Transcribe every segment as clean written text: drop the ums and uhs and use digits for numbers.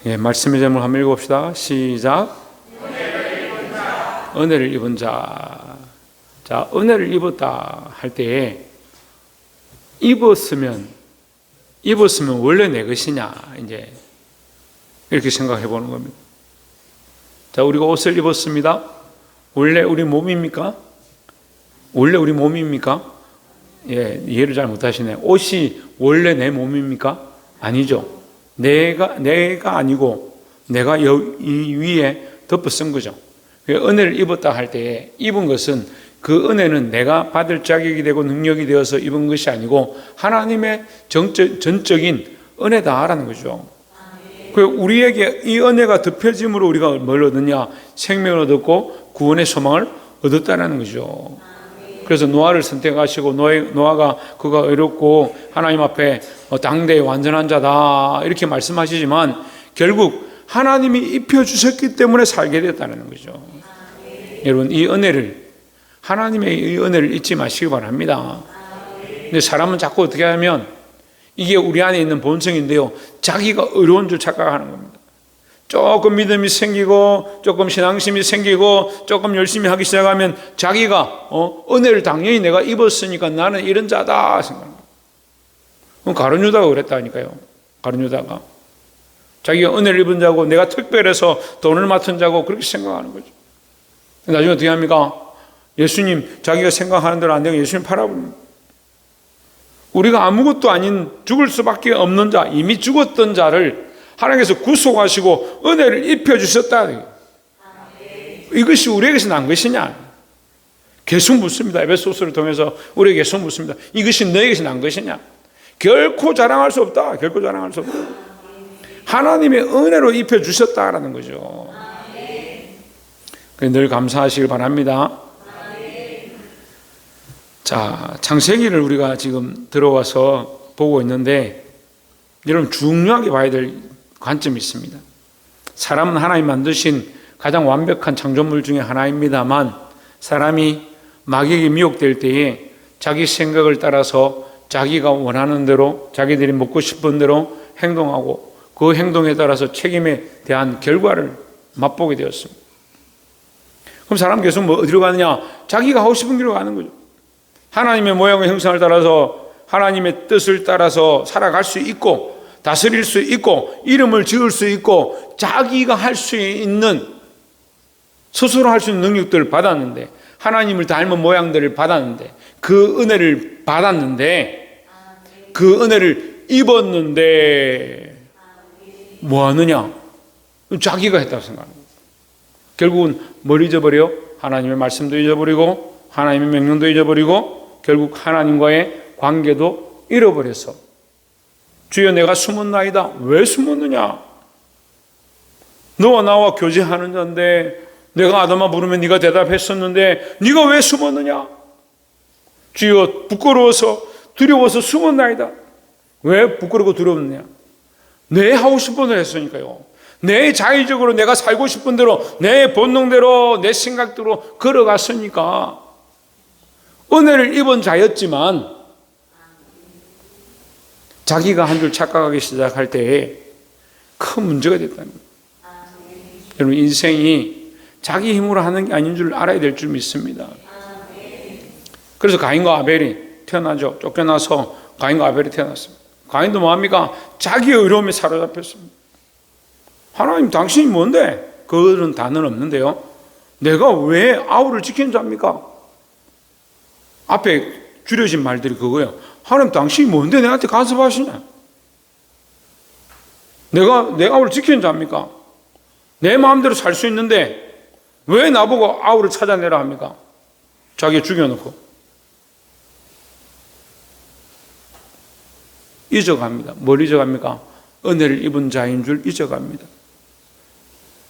예, 말씀의 제목을 한번 읽어봅시다. 시작. 은혜를 입은 자. 자, 은혜를 입었다 할 때에 입었으면 원래 내 것이냐, 이제 이렇게 생각해 보는 겁니다. 자, 우리가 옷을 입었습니다. 원래 우리 몸입니까? 원래 우리 몸입니까? 예, 이해를 잘 못하시네. 옷이 원래 내 몸입니까? 아니죠. 내가 아니고 내가 이 위에 덮어 쓴 거죠. 은혜를 입었다 할 때에 입은 것은 그 은혜는 내가 받을 자격이 되고 능력이 되어서 입은 것이 아니고 하나님의 전적인 은혜다라는 거죠. 우리에게 이 은혜가 덮여짐으로 우리가 뭘 얻느냐? 생명을 얻었고 구원의 소망을 얻었다는 거죠. 그래서 노아를 선택하시고 노아가 그가 의롭고 하나님 앞에 당대의 완전한 자다 이렇게 말씀하시지만 결국 하나님이 입혀주셨기 때문에 살게 됐다는 거죠. 여러분, 이 은혜를, 하나님의 이 은혜를 잊지 마시기 바랍니다. 근데 사람은 자꾸 어떻게 하면 이게 우리 안에 있는 본성인데요, 자기가 의로운 줄 착각하는 겁니다. 조금 믿음이 생기고 조금 신앙심이 생기고 조금 열심히 하기 시작하면 자기가 은혜를 당연히 내가 입었으니까 나는 이런 자다 생각합니다. 그럼 가룟 유다가 그랬다니까요. 가룟 유다가 자기가 은혜를 입은 자고 내가 특별해서 돈을 맡은 자고 그렇게 생각하는 거죠. 나중에 어떻게 합니까? 예수님, 자기가 생각하는 대로 안 되고 예수님 팔아버립니다. 우리가 아무것도 아닌 죽을 수밖에 없는 자, 이미 죽었던 자를 하나님께서 구속하시고 은혜를 입혀주셨다. 이것이 우리에게서 난 것이냐? 계속 묻습니다. 에베소서를 통해서 우리에게 계속 묻습니다. 이것이 너에게서 난 것이냐? 결코 자랑할 수 없다. 결코 자랑할 수 없다. 하나님의 은혜로 입혀주셨다라는 거죠. 늘 감사하시길 바랍니다. 자, 창세기를 우리가 지금 들어와서 보고 있는데 여러분, 중요하게 봐야 될 관점이 있습니다. 사람은 하나님 만드신 가장 완벽한 창조물 중에 하나입니다만 사람이 마귀에게 미혹될 때에 자기 생각을 따라서 자기가 원하는 대로 자기들이 먹고 싶은 대로 행동하고 그 행동에 따라서 책임에 대한 결과를 맛보게 되었습니다. 그럼 사람 계속 어디로 가느냐? 자기가 하고 싶은 길로 가는 거죠. 하나님의 모양과 형상을 따라서 하나님의 뜻을 따라서 살아갈 수 있고 다스릴 수 있고 이름을 지을 수 있고 자기가 할 수 있는, 스스로 할 수 있는 능력들을 받았는데, 하나님을 닮은 모양들을 받았는데, 그 은혜를 받았는데, 그 은혜를 입었는데 뭐 하느냐? 자기가 했다고 생각합니다. 결국은 뭘 잊어버려? 하나님의 말씀도 잊어버리고 하나님의 명령도 잊어버리고 결국 하나님과의 관계도 잃어버려서 주여 내가 숨었나이다. 왜 숨었느냐? 너와 나와 교제하는 자인데 내가 아담아 부르면 네가 대답했었는데 네가 왜 숨었느냐? 주여 부끄러워서 두려워서 숨었나이다. 왜 부끄럽고 두렵느냐? 내 하고 싶은 대로 했으니까요. 내 자의적으로 내가 살고 싶은 대로 내 본능대로 내 생각대로 걸어갔으니까 은혜를 입은 자였지만 자기가 한 줄 착각하기 시작할 때에 큰 문제가 됐다는 거예요. 여러분, 인생이 자기 힘으로 하는 게 아닌 줄 알아야 될 줄 믿습니다. 그래서 가인과 아벨이 태어나죠. 쫓겨나서 가인과 아벨이 태어났습니다. 가인도 뭐합니까? 자기의 의로움에 사로잡혔습니다. 하나님, 당신이 뭔데? 그런 단어는 없는데요. 내가 왜 아우를 지키는 자입니까? 앞에 줄여진 말들이 그거예요. 하나님, 당신이 뭔데 내한테 간섭하시냐? 내가 내 아우를 지키는 자입니까? 내 마음대로 살 수 있는데 왜 나보고 아우를 찾아내라 합니까? 자기 죽여놓고. 잊어갑니다. 뭘 잊어갑니까? 은혜를 입은 자인 줄 잊어갑니다.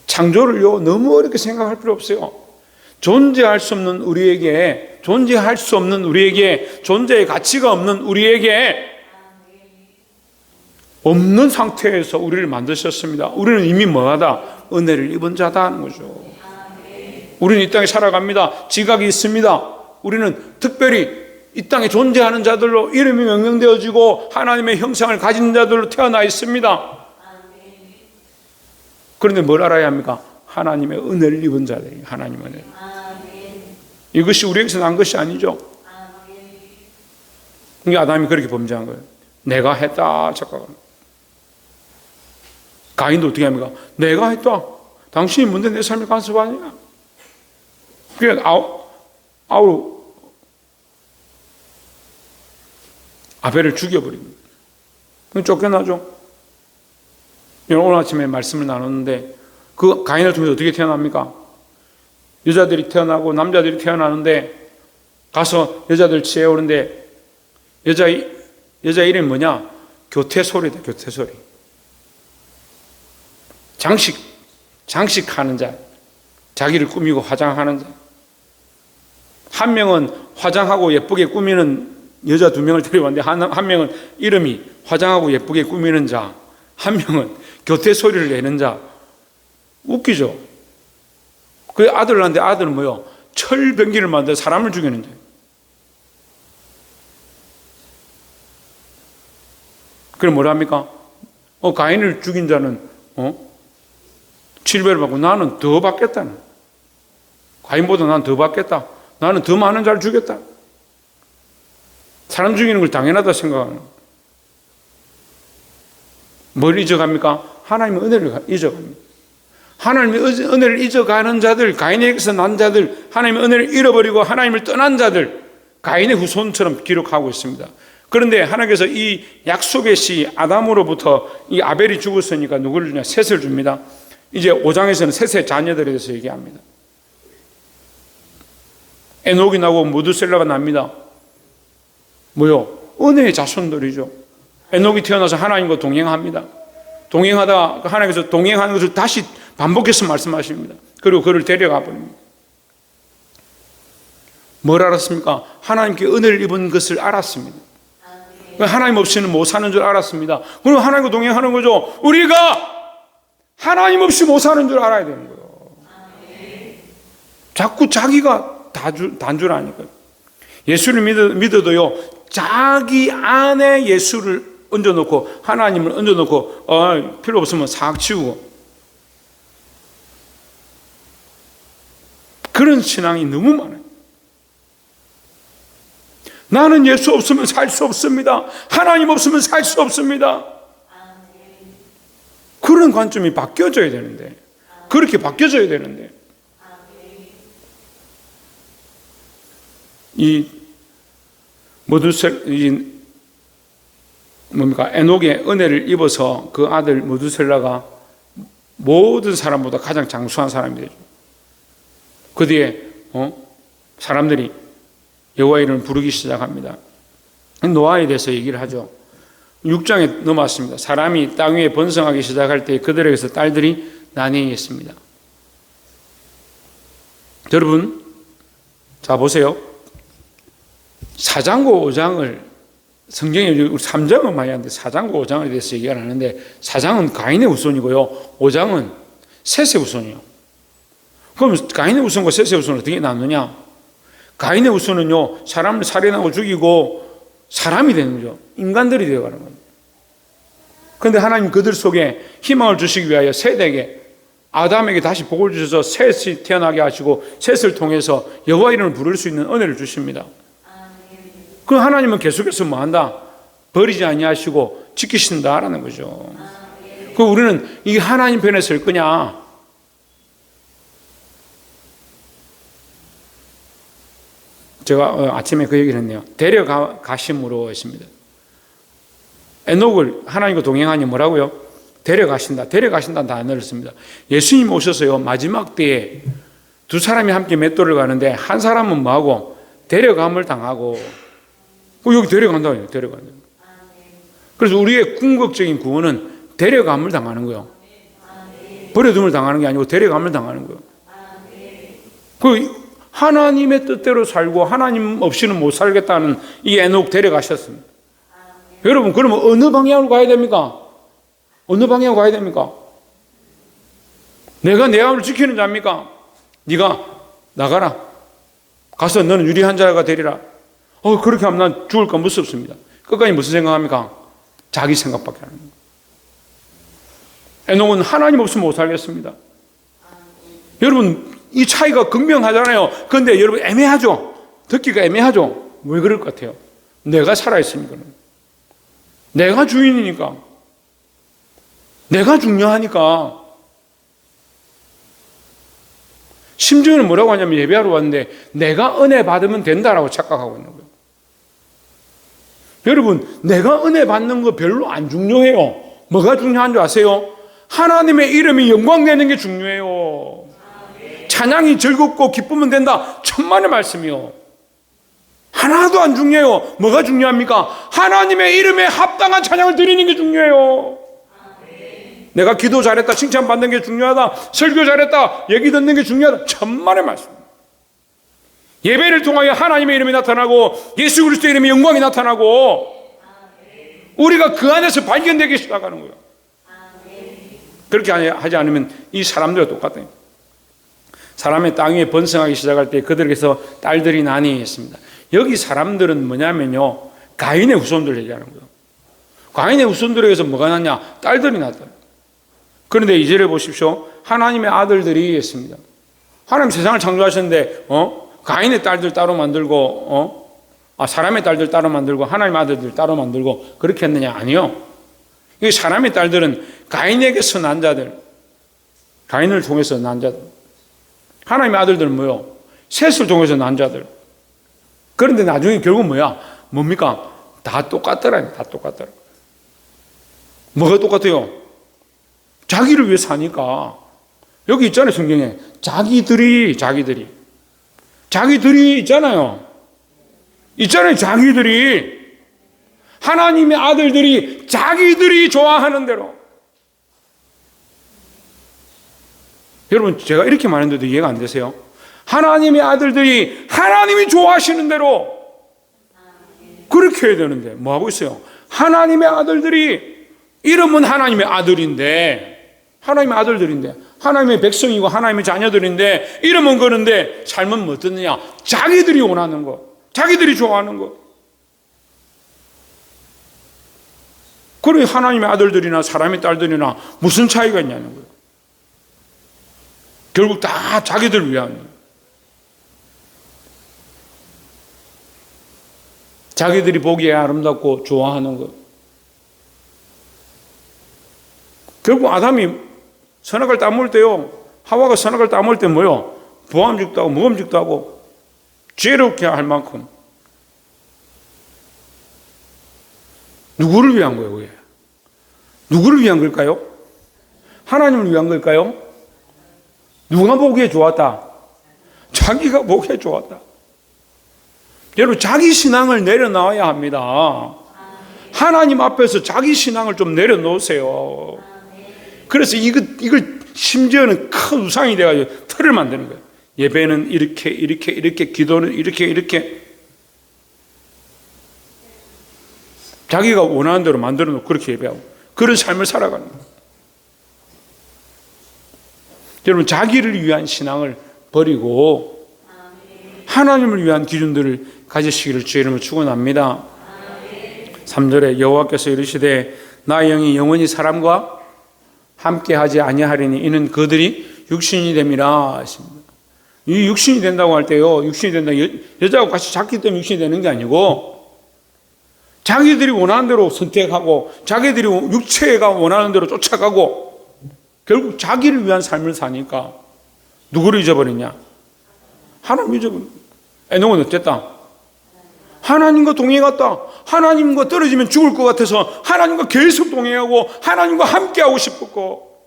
창조를요, 너무 어렵게 생각할 필요 없어요. 존재할 수 없는 우리에게, 존재의 가치가 없는 우리에게 없는 상태에서 우리를 만드셨습니다. 우리는 이미 뭐하다? 은혜를 입은 자다 하는 거죠. 우리는 이 땅에 살아갑니다. 지각이 있습니다. 우리는 특별히 이 땅에 존재하는 자들로 이름이 명명되어지고 하나님의 형상을 가진 자들로 태어나 있습니다. 그런데 뭘 알아야 합니까? 하나님의 은혜를 입은 자들이 하나님의 은혜. 이것이 우리에게서 난 것이 아니죠. 그러니까 아담이 그렇게 범죄한 거예요. 내가 했다 착각하는. 가인도 어떻게 합니까? 내가 했다. 당신이 뭔데 내 삶을 간섭하느냐? 그러니까 아벨을 죽여버립니다. 쫓겨나죠. 오늘 아침에 말씀을 나눴는데 그 가인을 통해서 어떻게 태어납니까? 여자들이 태어나고 남자들이 태어나는데 가서 여자들 취해오는데 여자 이름이 뭐냐? 교태소리다. 교태소리. 장식하는 자, 자기를 꾸미고 화장하는 자. 한 명은 화장하고 예쁘게 꾸미는 여자 2명을 데려왔는데 한 명은 이름이 화장하고 예쁘게 꾸미는 자, 한 명은 교태소리를 내는 자. 웃기죠? 그 아들을 낳는데 아들은 뭐요? 철병기를 만들어 사람을 죽이는 자예요. 그럼 뭐라 합니까? 가인을 죽인 자는 7배를 받고 나는 더 받겠다는. 가인보다 난 더 받겠다. 나는 더 많은 자를 죽였다. 사람 죽이는 걸 당연하다 생각하는. 뭘 잊어갑니까? 하나님의 은혜를 잊어갑니다. 하나님의 은혜를 잊어가는 자들, 가인에게서 난 자들, 하나님의 은혜를 잃어버리고 하나님을 떠난 자들, 가인의 후손처럼 기록하고 있습니다. 그런데 하나님께서 이 약속의 시 아담으로부터 이 아벨이 죽었으니까 누구를 주냐? 셋을 줍니다. 이제 5장에서는 셋의 자녀들에 대해서 얘기합니다. 에녹이 나고 무드셀라가 납니다. 뭐요? 은혜의 자손들이죠. 에녹이 태어나서 하나님과 동행합니다. 동행하다가 하나님께서 동행하는 것을 다시 반복해서 말씀하십니다. 그리고 그를 데려가 버립니다. 뭘 알았습니까? 하나님께 은혜를 입은 것을 알았습니다. 하나님 없이는 못 사는 줄 알았습니다. 그럼 하나님과 동행하는 거죠. 우리가 하나님 없이 못 사는 줄 알아야 되는 거예요. 자꾸 자기가 단 줄 아니까요. 예수를 믿어도요, 자기 안에 예수를 얹어놓고 하나님을 얹어놓고 필요 없으면 싹 치우고 그런 신앙이 너무 많아요. 나는 예수 없으면 살 수 없습니다. 하나님 없으면 살 수 없습니다. 그런 관점이 바뀌어져야 되는데, 그렇게 바뀌어져야 되는데, 에녹의 은혜를 입어서 그 아들 무드셀라가 모든 사람보다 가장 장수한 사람이 되죠. 그 뒤에 사람들이 여호와 이름을 부르기 시작합니다. 노아에 대해서 얘기를 하죠. 6장에 넘어왔습니다. 사람이 땅 위에 번성하기 시작할 때 그들에게서 딸들이 난해했습니다. 여러분, 자 보세요. 4장과 5장을 성경에 3장은 많이 하는데 4장과 5장에 대해서 얘기를 하는데 4장은 가인의 후손이고요. 5장은 셋의 후손이에요. 그럼 가인의 후손과 셋의 후손은 어떻게 나누냐? 가인의 후손은요, 사람을 살인하고 죽이고 사람이 되는 거죠. 인간들이 되어가는 겁니다. 그런데 하나님 그들 속에 희망을 주시기 위하여 셋에게, 아담에게 다시 복을 주셔서 셋이 태어나게 하시고 셋을 통해서 여호와 이름을 부를 수 있는 은혜를 주십니다. 그럼 하나님은 계속해서 뭐 한다? 버리지 아니하시고 지키신다라는 거죠. 그 우리는 이 하나님 편에 설 거냐? 제가 아침에 그 얘기를 했네요. 데려가심으로 했습니다. 에녹을 하나님과 동행하니 뭐라고요? 데려가신다. 데려가신다는 단어를 씁니다. 예수님 오셔서요, 마지막 때에 두 사람이 함께 맷돌을 가는데 한 사람은 뭐하고? 데려감을 당하고, 여기 데려간다. 데려간다. 그래서 우리의 궁극적인 구원은 데려감을 당하는 거예요. 버려둠을 당하는 게 아니고 데려감을 당하는 거예요. 그 하나님의 뜻대로 살고 하나님 없이는 못 살겠다는 이 에녹 데려가셨습니다. 여러분, 그러면 어느 방향으로 가야 됩니까? 어느 방향으로 가야 됩니까? 내가 내 아우를 지키는 자입니까? 네가 나가라. 가서 너는 유리한 자가 되리라. 그렇게 하면 난 죽을까 무섭습니다. 끝까지 무슨 생각합니까? 자기 생각밖에 안 합니다. 에녹은 하나님 없으면 못 살겠습니다. 여러분, 이 차이가 극명하잖아요. 그런데 여러분 애매하죠? 듣기가 애매하죠? 왜 그럴 것 같아요? 내가 살아있으니까. 내가 주인이니까. 내가 중요하니까. 심지어는 뭐라고 하냐면 예배하러 왔는데 내가 은혜 받으면 된다라고 착각하고 있는 거예요. 여러분, 내가 은혜 받는 거 별로 안 중요해요. 뭐가 중요한 줄 아세요? 하나님의 이름이 영광되는 게 중요해요. 찬양이 즐겁고 기쁘면 된다. 천만의 말씀이요. 하나도 안 중요해요. 뭐가 중요합니까? 하나님의 이름에 합당한 찬양을 드리는 게 중요해요. 내가 기도 잘했다, 칭찬받는 게 중요하다, 설교 잘했다, 얘기 듣는 게 중요하다. 천만의 말씀. 예배를 통하여 하나님의 이름이 나타나고 예수 그리스도의 이름의 영광이 나타나고 우리가 그 안에서 발견되기 시작하는 거예요. 그렇게 하지 않으면 이 사람들과 똑같아요. 사람의 땅 위에 번성하기 시작할 때 그들에게서 딸들이 나니 했습니다. 여기 사람들은 뭐냐면요, 가인의 후손들 얘기하는 거예요. 가인의 후손들에게서 뭐가 났냐? 딸들이 났다. 그런데 2절에 보십시오. 하나님의 아들들이 했습니다. 하나님 세상을 창조하셨는데 가인의 딸들 따로 만들고 사람의 딸들 따로 만들고 하나님의 아들들 따로 만들고 그렇게 했느냐? 아니요. 이 사람의 딸들은 가인에게서 난 자들, 가인을 통해서 난 자들. 하나님의 아들들은 뭐요? 셋을 통해서 난 자들. 그런데 나중에 결국 뭐야? 뭡니까? 다 똑같더라. 다 똑같더라. 뭐가 똑같아요? 자기를 위해 사니까. 여기 있잖아요, 성경에. 자기들이 있잖아요. 자기들이. 하나님의 아들들이 자기들이 좋아하는 대로. 여러분, 제가 이렇게 말했는데도 이해가 안 되세요? 하나님의 아들들이 하나님이 좋아하시는 대로 그렇게 해야 되는데 뭐 하고 있어요? 하나님의 아들들이, 이름은 하나님의 아들인데, 하나님의 백성이고 하나님의 자녀들인데 이름은 그런데 삶은 뭐 어떻느냐? 자기들이 원하는 거, 자기들이 좋아하는 거. 그래, 하나님의 아들들이나 사람의 딸들이나 무슨 차이가 있냐는 거예요. 결국 다 자기들 위한 거예요. 자기들이 보기에 아름답고 좋아하는 것. 결국 아담이 선악을 따먹을 때요, 하와가 선악을 따먹을 때 뭐요? 보암직도 하고 먹음직도 하고 지혜롭게 할 만큼. 누구를 위한 거예요, 그게? 누구를 위한 걸까요? 하나님을 위한 걸까요? 누가 보기에 좋았다? 자기가 보기에 좋았다. 여러분, 자기 신앙을 내려놔야 합니다. 하나님 앞에서 자기 신앙을 좀 내려놓으세요. 그래서 이걸 심지어는 큰 우상이 돼가지고 틀을 만드는 거예요. 예배는 이렇게, 기도는 이렇게. 자기가 원하는 대로 만들어 놓고 그렇게 예배하고 그런 삶을 살아가는 거예요. 여러분, 자기를 위한 신앙을 버리고 하나님을 위한 기준들을 가지시기를 주의 이름으로 축원합니다. 3절에 여호와께서 이르시되 나의 영이 영원히 사람과 함께하지 아니하리니 이는 그들이 육신이 됨이라 하십니다. 이 육신이 된다고 할 때요, 육신이 된다, 여자하고 같이 잤기 때문에 육신이 되는 게 아니고 자기들이 원하는 대로 선택하고 자기들이 육체가 원하는 대로 쫓아가고 결국 자기를 위한 삶을 사니까 누구를 잊어버리냐? 하나님 잊어버린. 에녹은 어땠다? 하나님과 동행했다. 하나님과 떨어지면 죽을 것 같아서 하나님과 계속 동행하고 하나님과 함께하고 싶었고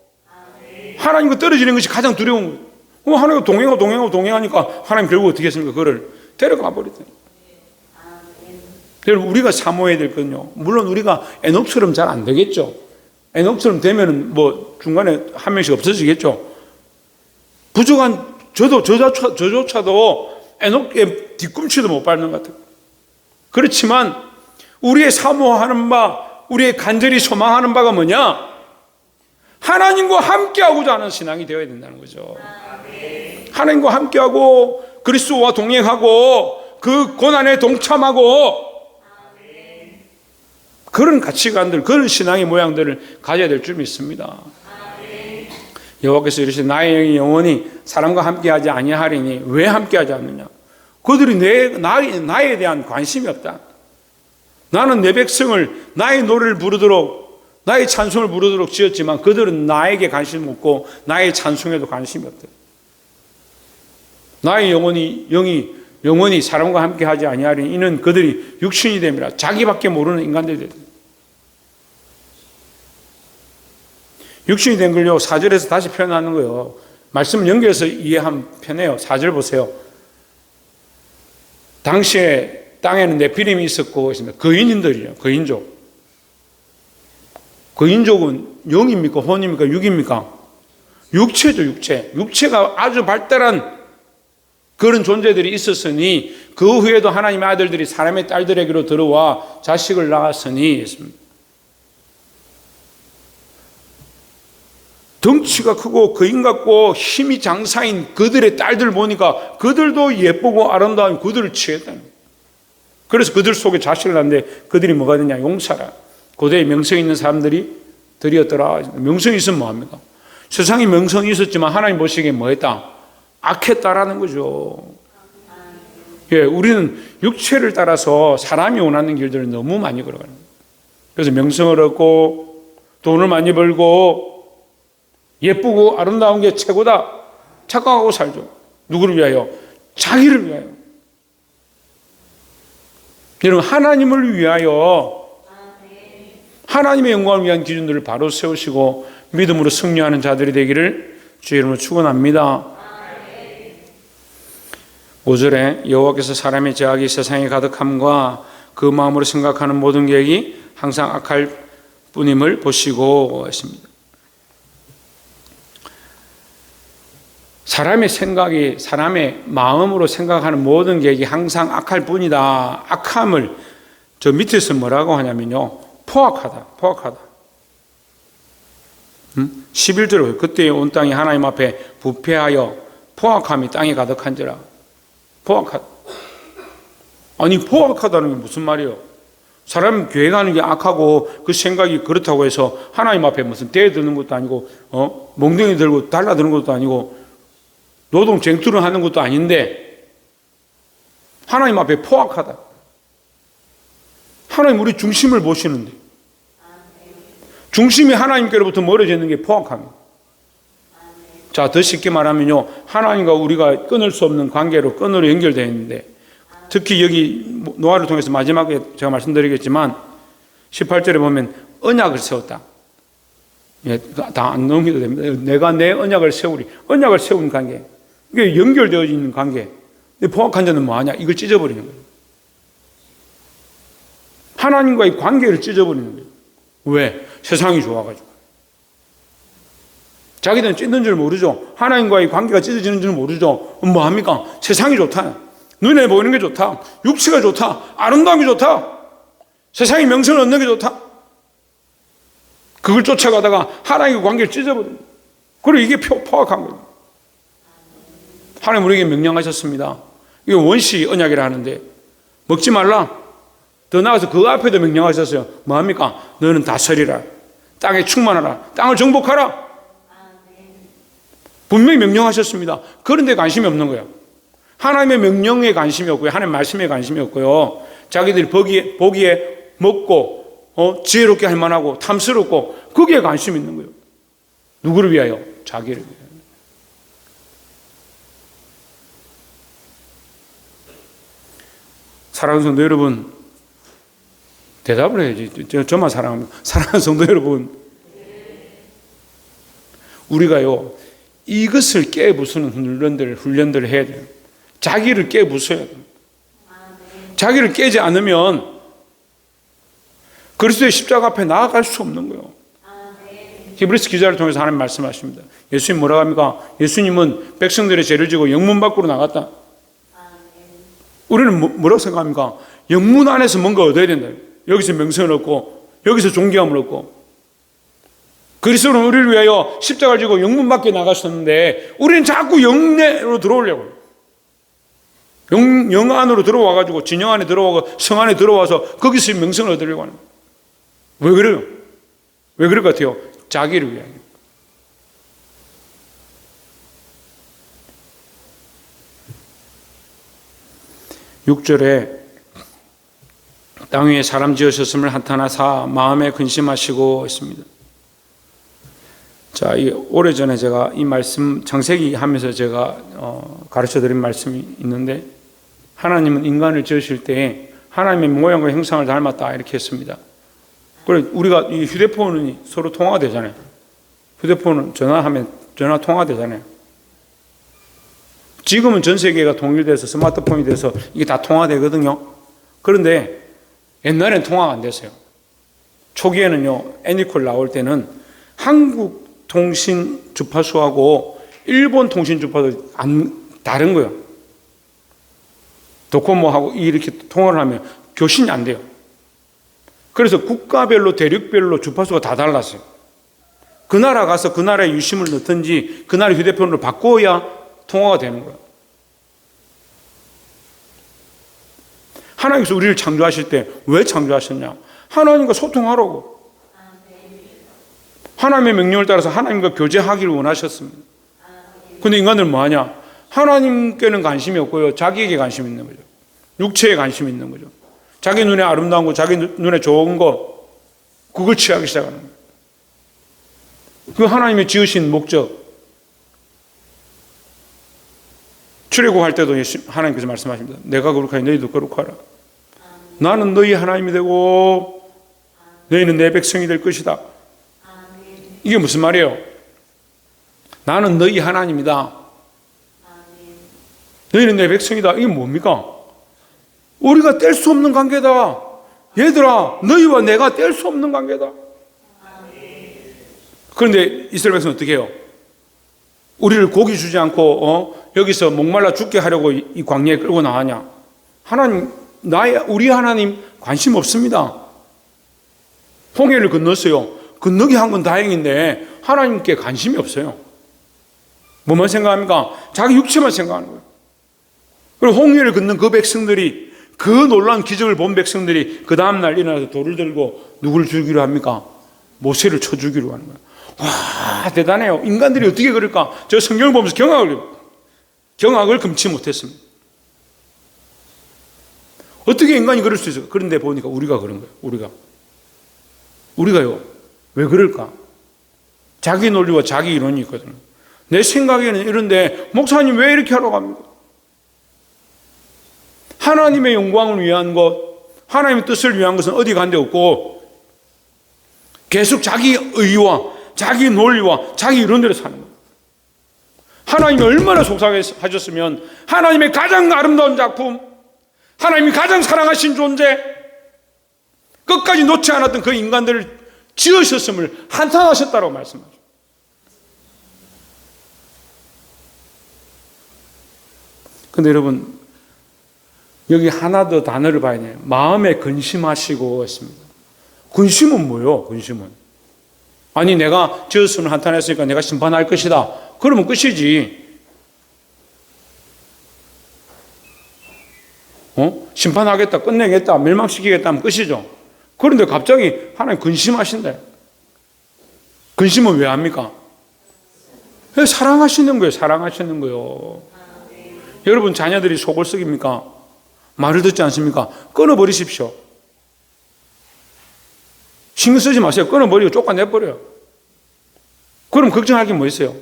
하나님과 떨어지는 것이 가장 두려운 거예요. 하나님과 동행하니까 하나님 결국 어떻게 했습니까? 그를 데려가 버렸어요. 여러분, 우리가 사모해야 될 건요, 물론 우리가 에녹처럼 잘 안 되겠죠. 에녹처럼 되면은 뭐 중간에 한 명씩 없어지겠죠. 부족한 저조차도 에녹의 뒤꿈치도 못 밟는 것 같아요. 그렇지만 우리의 사모하는 바, 우리의 간절히 소망하는 바가 뭐냐? 하나님과 함께하고자 하는 신앙이 되어야 된다는 거죠. 하나님과 함께하고 그리스도와 동행하고 그 고난에 동참하고 그런 가치관들, 그런 신앙의 모양들을 가져야 될 줄 믿습니다. 여호와께서 이르시되 나의 영혼이 사람과 함께하지 아니하리니 왜 함께하지 않느냐? 그들이 나에 대한 관심이 없다. 나는 내 백성을 나의 노래를 부르도록, 나의 찬송을 부르도록 지었지만 그들은 나에게 관심이 없고 나의 찬송에도 관심이 없다. 나의 영혼이 사람과 함께하지 아니하리니 이는 그들이 육신이 됨이라. 자기밖에 모르는 인간들이 된다. 육신이 된 걸요 4절에서 다시 표현하는 거예요. 말씀 연결해서 이해하면 편해요. 4절 보세요. 당시에 땅에는 네피림이 있었고 거인인들이에요. 거인족. 거인족은 영입니까? 혼입니까? 육입니까? 육체죠. 육체가 아주 발달한 그런 존재들이 있었으니 그 후에도 하나님의 아들들이 사람의 딸들에게로 들어와 자식을 낳았으니 덩치가 크고 거인 같고 힘이 장사인 그들의 딸들 보니까 그들도 예쁘고 아름다운 그들을 취했다는 거예요. 그래서 그들 속에 자식을 낳는데 그들이 뭐가 되냐? 용사라. 고대에 명성이 있는 사람들이 들이었더라. 명성이 있으면 뭐합니까? 세상에 명성이 있었지만 하나님 보시기에 뭐했다? 악했다라는 거죠. 예, 우리는 육체를 따라서 사람이 원하는 길들을 너무 많이 걸어가는 거예요. 그래서 명성을 얻고 돈을 많이 벌고 예쁘고 아름다운 게 최고다 착각하고 살죠. 누구를 위하여? 자기를 위하여. 여러분, 하나님을 위하여 하나님의 영광을 위한 기준들을 바로 세우시고 믿음으로 승리하는 자들이 되기를 주의 이름으로 축원합니다. 5절에 여호와께서 사람의 죄악이 세상에 가득함과 그 마음으로 생각하는 모든 계획이 항상 악할 뿐임을 보시고 했습니다. 사람의 생각이 사람의 마음으로 생각하는 모든 계획이 항상 악할 뿐이다. 악함을 저 밑에서 뭐라고 하냐면요. 포악하다. 11절에 그때 온 땅이 하나님 앞에 부패하여 포악함이 땅에 가득한지라. 포악하다. 아니 포악하다는 게 무슨 말이에요? 사람 계획하는 게 악하고 그 생각이 그렇다고 해서 하나님 앞에 무슨 떼 드는 것도 아니고 몽둥이 들고 달라드는 것도 아니고 노동 쟁투를 하는 것도 아닌데 하나님 앞에 포악하다. 하나님 우리 중심을 보시는데 중심이 하나님께로부터 멀어져 있는 게 포악합니다. 자, 더 쉽게 말하면요, 하나님과 우리가 끊을 수 없는 관계로 끈으로 연결되어 있는데 특히 여기 노아를 통해서 마지막에 제가 말씀드리겠지만 18절에 보면 언약을 세웠다. 예, 다 안 넘겨도 됩니다. 내가 내 언약을 세우리. 언약을 세운 관계. 이게 연결되어 있는 관계. 포악한 자는 뭐하냐? 이걸 찢어버리는 거예요. 하나님과의 관계를 찢어버리는 거예요. 왜? 세상이 좋아가지고. 자기들은 찢는 줄 모르죠. 하나님과의 관계가 찢어지는 줄 모르죠. 뭐합니까? 세상이 좋다. 눈에 보이는 게 좋다. 육체가 좋다. 아름다운 게 좋다. 세상의 명성을 얻는 게 좋다. 그걸 쫓아가다가 하나님과 관계를 찢어버립니다. 그리고 이게 포악한 거예요. 하나님 우리에게 명령하셨습니다. 이게 원시 언약이라 하는데 먹지 말라. 더 나아가서 그 앞에도 명령하셨어요. 뭐합니까? 너는 다스리라. 땅에 충만하라. 땅을 정복하라. 분명히 명령하셨습니다. 그런데 관심이 없는 거예요. 하나님의 명령에 관심이 없고요. 하나님의 말씀에 관심이 없고요. 자기들이 보기에 먹고 지혜롭게 할 만하고 탐스럽고 거기에 관심이 있는 거예요. 누구를 위하여? 자기를 위하여. 사랑하는 성도 여러분, 대답을 해야지. 저만 사랑합니다. 사랑하는 성도 여러분, 우리가요 이것을 깨부수는 훈련들을 해야 돼요. 자기를 깨부숴야 돼요. 자기를 깨지 않으면 그리스도의 십자가 앞에 나아갈 수 없는 거예요. 히브리서 기자를 통해서 하나님 말씀하십니다. 예수님 뭐라고 합니까? 예수님은 백성들의 죄를 지고 영문 밖으로 나갔다. 우리는 뭐라고 생각합니까? 영문 안에서 뭔가 얻어야 된다. 여기서 명성을 얻고 여기서 존귀함을 얻고. 그리스도는 우리를 위하여 십자가를 지고 영문 밖에 나가셨는데 우리는 자꾸 영내로 들어오려고 해요. 영 안으로 들어와가지고 진영 안에 들어와서 성 안에 들어와서 거기서 명성을 얻으려고 하는 거예요. 왜 그래요? 왜 그럴 것 같아요? 자기를 위하여. 6절에 땅 위에 사람 지으셨음을 한탄하사 마음에 근심하시고 있습니다. 자, 오래전에 제가 이 말씀 창세기 하면서 제가 가르쳐드린 말씀이 있는데, 하나님은 인간을 지으실 때 하나님의 모양과 형상을 닮았다 이렇게 했습니다. 그래, 우리가 이 휴대폰이 서로 통화가 되잖아요. 휴대폰은 전화하면 전화 통화되잖아요. 지금은 전 세계가 통일돼서 스마트폰이 돼서 이게 다 통화되거든요. 그런데 옛날엔 통화가 안 됐어요. 초기에는요, 애니콜 나올 때는 한국 통신 주파수하고 일본 통신 주파수 다른 거예요. 도코모하고 이렇게 통화를 하면 교신이 안 돼요. 그래서 국가별로 대륙별로 주파수가 다 달랐어요. 그 나라 가서 그 나라에 유심을 넣든지 그 나라 휴대폰으로 바꿔야 통화가 되는 거예요. 하나님께서 우리를 창조하실 때 왜 창조하셨냐? 하나님과 소통하라고. 하나님의 명령을 따라서 하나님과 교제하기를 원하셨습니다. 근데 인간들은 뭐하냐? 하나님께는 관심이 없고요, 자기에게 관심이 있는 거죠. 육체에 관심이 있는 거죠. 자기 눈에 아름다운 거, 자기 눈에 좋은 거, 그걸 취하기 시작하는 거예요. 그 하나님의 지으신 목적. 출애굽 할 때도 하나님께서 말씀하십니다. 내가 거룩하니 너희도 거룩하라. 나는 너희 하나님이 되고 너희는 내 백성이 될 것이다. 이게 무슨 말이에요? 나는 너희 하나님이다. 너희는 내 백성이다. 이게 뭡니까? 우리가 뗄 수 없는 관계다. 얘들아, 너희와 내가 뗄 수 없는 관계다. 그런데 이스라엘 백성은 어떻게 해요? 우리를 고기 주지 않고 여기서 목말라 죽게 하려고 이 광야에 끌고 나가냐? 하나님, 우리 하나님 관심 없습니다. 홍해를 건넜어요. 건너게 한 건 다행인데 하나님께 관심이 없어요. 뭐만 생각합니까? 자기 육체만 생각하는 거예요. 그리고 홍해를 건넌 그 백성들이, 그 놀라운 기적을 본 백성들이 그 다음날 일어나서 돌을 들고 누구를 죽이려 합니까? 모세를 쳐 죽이려 하는 거예요. 와, 대단해요. 인간들이 어떻게 그럴까? 저 성경을 보면서 경악을 금치 못했습니다. 어떻게 인간이 그럴 수 있을까? 그런데 보니까 우리가 그런 거예요. 우리가요, 왜 그럴까? 자기 논리와 자기 이론이 있거든요. 내 생각에는 이런데 목사님 왜 이렇게 하라고 합니까? 하나님의 영광을 위한 것, 하나님의 뜻을 위한 것은 어디 간 데 없고 계속 자기 의와 자기 논리와 자기 이론대로 사는 거예요. 하나님이 얼마나 속상하셨으면 하나님의 가장 아름다운 작품, 하나님이 가장 사랑하신 존재, 끝까지 놓지 않았던 그 인간들을 지으셨음을 한탄하셨다고 말씀하죠. 근데 여러분, 여기 하나 더 단어를 봐야 돼요. 마음에 근심하시고 했습니다. 근심은 뭐예요? 근심은 아니, 내가 지었으면 한탄했으니까 내가 심판할 것이다. 그러면 끝이지. 심판하겠다, 끝내겠다, 멸망시키겠다 하면 끝이죠. 그런데 갑자기 하나님 근심하신대. 근심은 왜 합니까? 사랑하시는 거예요. 사랑하시는 거예요. 여러분 자녀들이 속을 썩입니까? 말을 듣지 않습니까? 끊어버리십시오. 신경 쓰지 마세요. 끊어버리고 쫓아내버려요. 그럼 걱정할 게 뭐 있어요?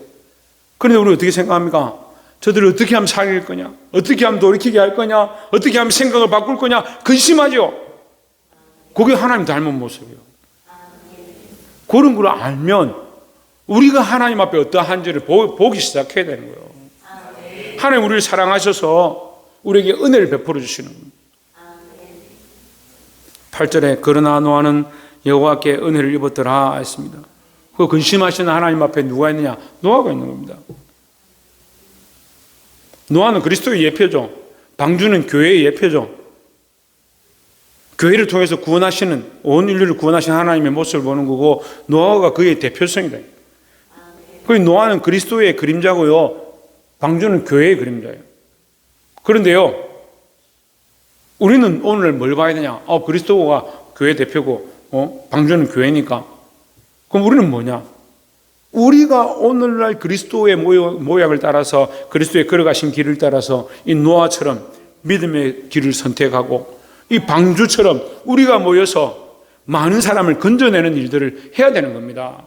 그런데 우리 어떻게 생각합니까? 저들을 어떻게 하면 살릴 거냐? 어떻게 하면 돌이키게 할 거냐? 어떻게 하면 생각을 바꿀 거냐? 근심하죠. 그게 하나님 닮은 모습이에요. 그런 걸 알면 우리가 하나님 앞에 어떠한지를 보기 시작해야 되는 거예요. 하나님 우리를 사랑하셔서 우리에게 은혜를 베풀어 주시는 겁니다. 8절에 그러나 노아는 여호와께 은혜를 입었더라 했습니다. 그 근심하시는 하나님 앞에 누가 있느냐? 노아가 있는 겁니다. 노아는 그리스도의 예표죠. 방주는 교회의 예표죠. 교회를 통해서 구원하시는, 온 인류를 구원하시는 하나님의 모습을 보는 거고, 노아가 그의 대표성이다. 그 노아는 그리스도의 그림자고요, 방주는 교회의 그림자예요. 그런데요, 우리는 오늘 뭘 봐야 되냐? 그리스도가 교회 대표고, 방주는 교회니까. 그럼 우리는 뭐냐? 우리가 오늘날 그리스도의 모양을 따라서, 그리스도의 걸어가신 길을 따라서 이 노아처럼 믿음의 길을 선택하고 이 방주처럼 우리가 모여서 많은 사람을 건져내는 일들을 해야 되는 겁니다.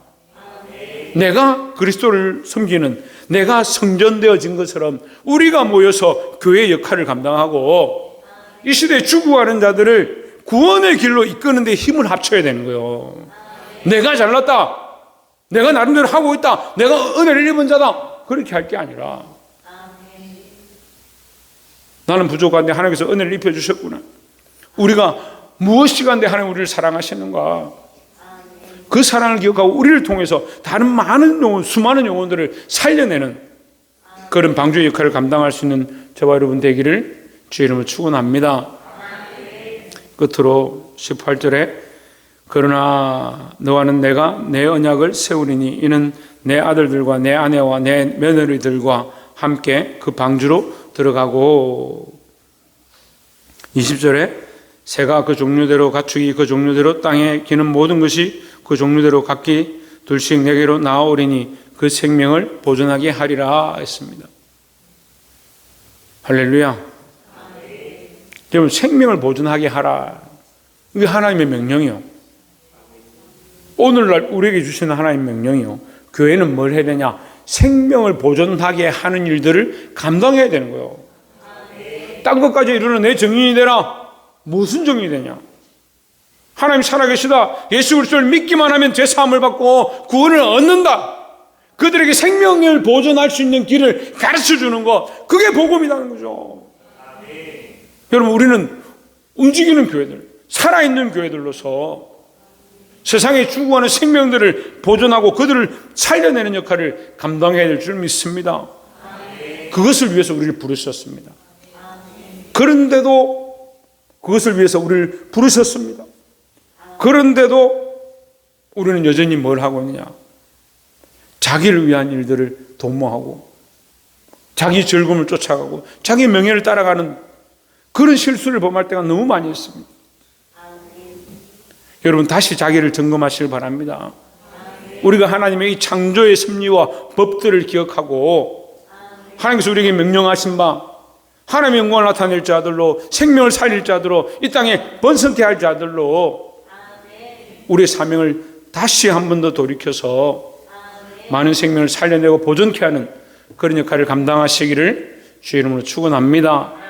내가 그리스도를 섬기는, 내가 성전되어진 것처럼 우리가 모여서 교회의 역할을 감당하고 이 시대에 죽어가는 자들을 구원의 길로 이끄는 데 힘을 합쳐야 되는 거예요. 내가 잘났다, 내가 나름대로 하고 있다, 내가 은혜를 입은 자다, 그렇게 할 게 아니라 나는 부족한데 하나님께서 은혜를 입혀주셨구나, 우리가 무엇이 간데 하나님 우리를 사랑하시는가, 그 사랑을 기억하고 우리를 통해서 다른 많은 영혼, 수많은 영혼들을 살려내는 그런 방주의 역할을 감당할 수 있는 저와 여러분 되기를 주의 이름으로 축원합니다. 끝으로 18절에 그러나 너와는 내가 내 언약을 세우리니 이는 내 아들들과 내 아내와 내 며느리들과 함께 그 방주로 들어가고, 20절에 새가 그 종류대로 가축이 그 종류대로 땅에 기는 모든 것이 그 종류대로 각기 둘씩 내게로 나아오리니 그 생명을 보존하게 하리라 했습니다. 할렐루야. 여러분, 생명을 보존하게 하라, 이게 하나님의 명령이요. 오늘날 우리에게 주시는 하나님의 명령이요. 교회는 뭘 해야 되냐? 생명을 보존하게 하는 일들을 감당해야 되는 거예요. 딴 것까지 이루는 내 정인이 되라. 무슨 정인이 되냐? 하나님 살아계시다, 예수 그리스도를 믿기만 하면 죄사함을 받고 구원을 얻는다, 그들에게 생명을 보존할 수 있는 길을 가르쳐주는 것, 그게 복음이라는 거죠. 여러분, 우리는 움직이는 교회들, 살아있는 교회들로서 세상에 죽어가는 생명들을 보존하고 그들을 살려내는 역할을 감당해야 될 줄 믿습니다. 그것을 위해서 우리를 부르셨습니다. 그런데도 그것을 위해서 우리를 부르셨습니다. 그런데도 우리는 여전히 뭘 하고 있느냐? 자기를 위한 일들을 도모하고 자기 즐거움을 쫓아가고 자기 명예를 따라가는 그런 실수를 범할 때가 너무 많이 있습니다. 여러분, 다시 자기를 점검하시길 바랍니다. 우리가 하나님의 이 창조의 섭리와 법들을 기억하고 하나님께서 우리에게 명령하신 바 하나님의 영광을 나타낼 자들로, 생명을 살릴 자들로, 이 땅에 번성케 할 자들로 우리의 사명을 다시 한 번 더 돌이켜서 많은 생명을 살려내고 보존케 하는 그런 역할을 감당하시기를 주의 이름으로 축원합니다.